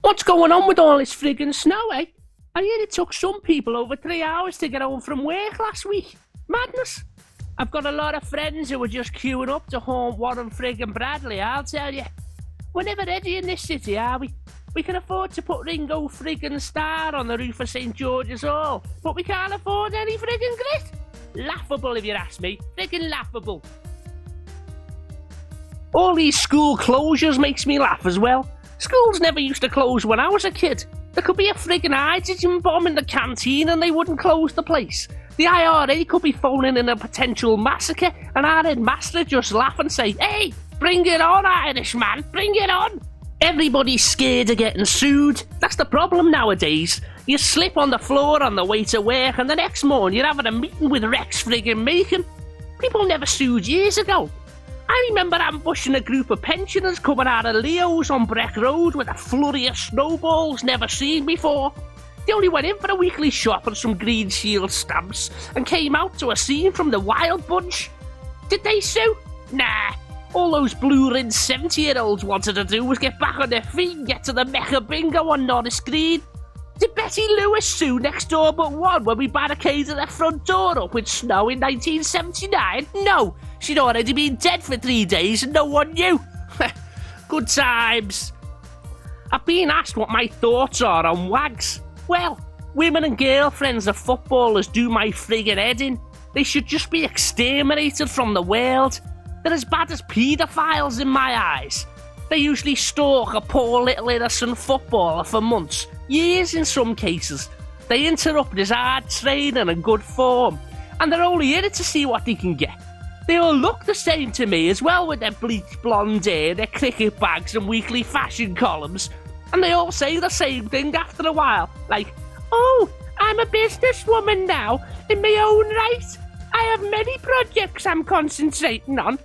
What's going on with all this friggin' snow, eh? I hear it took some people over 3 hours to get home from work last week. Madness. I've got a lot of friends who are just queuing up to haunt Warren friggin' Bradley, I'll tell you. We're never ready in this city, are we? We can afford to put Ringo friggin' Starr on the roof of St George's Hall, but we can't afford any friggin' grit. Laughable if you ask me. Friggin' laughable. All these school closures makes me laugh as well. Schools never used to close when I was a kid. There could be a friggin' hydrogen bomb in the canteen and they wouldn't close the place. The IRA could be phoning in a potential massacre and our headmaster just laugh and say, "Hey, bring it on, Irishman, bring it on." Everybody's scared of getting sued. That's the problem nowadays. You slip on the floor on the way to work and the next morning you're having a meeting with Rex friggin' Macon. People never sued years ago. I remember ambushing a group of pensioners coming out of Leo's on Breck Road with a flurry of snowballs never seen before. They only went in for a weekly shop and some Green Shield stamps and came out to a scene from the Wild Bunch. Did they sue? Nah. All those blue-rinsed 70-year-olds wanted to do was get back on their feet and get to the Mecca Bingo on Norris Green. Did Betty Lewis sue next door but one when we barricaded their front door up with snow in 1979? No, she'd already been dead for 3 days and no one knew. Good times. I've been asked what my thoughts are on wags. Well, women and girlfriends of footballers do my friggin' head in. They should just be exterminated from the world. They're as bad as paedophiles in my eyes. They usually stalk a poor little innocent footballer for months, years in some cases. They interrupt his hard training and good form, and they're only in it to see what they can get. They all look the same to me as well, with their bleached blonde hair, their cricket bags and weekly fashion columns, and they all say the same thing after a while, like, "Oh, I'm a businesswoman now, in my own right. I have many projects I'm concentrating on."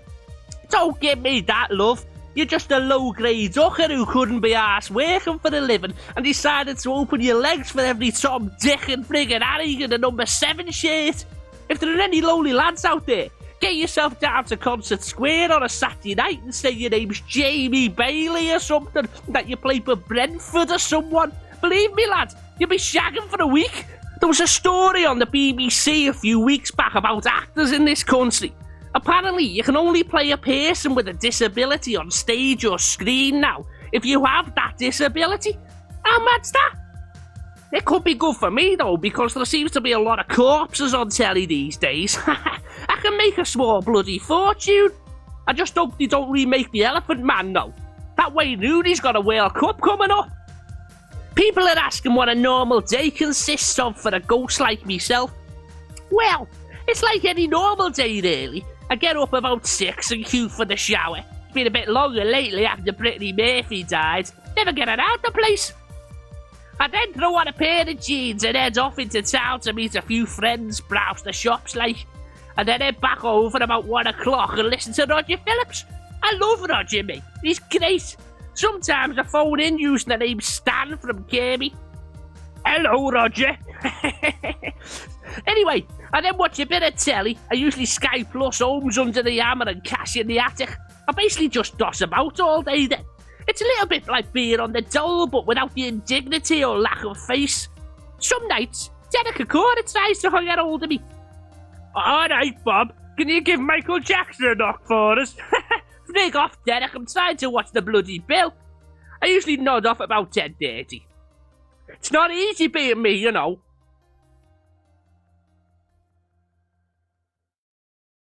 Don't give me that, love. You're just a low-grade hooker who couldn't be arsed working for a living and decided to open your legs for every Tom, Dick and friggin' Harry in a number 7 shirt. If there are any lonely lads out there, get yourself down to Concert Square on a Saturday night and say your name's Jamie Bailey or something, that you play for Brentford or someone. Believe me, lad, you'll be shagging for a week. There was a story on the BBC a few weeks back about actors in this country. Apparently, you can only play a person with a disability on stage or screen now if you have that disability. How mad's that? It could be good for me, though, because there seems to be a lot of corpses on telly these days. I can make a small bloody fortune. I just hope they don't remake The Elephant Man, though. That Wayne Rooney's got a World Cup coming up. People are asking what a normal day consists of for a ghost like myself. Well, it's like any normal day, really. I get up about 6 and queue for the shower. It's been a bit longer lately after Brittany Murphy died. Never get her out the place. I then throw on a pair of jeans and head off into town to meet a few friends, browse the shops like, and then head back over about 1 o'clock and listen to Roger Phillips. I love Roger, mate. He's great. Sometimes I phone in using the name Stan from Kirby. Hello, Roger. Anyway, I then watch a bit of telly. I usually Sky Plus, Homes Under the Hammer and Cash in the Attic. I basically just doss about all day then. It's a little bit like being on the dole, but without the indignity or lack of face. Some nights, Denica Cora tries to get hold of me. "All right, Bob, can you give Michael Jackson a knock for us?" Frig off, Derek, I'm trying to watch the bloody bill. I usually nod off about 10:30. It's not easy being me, you know.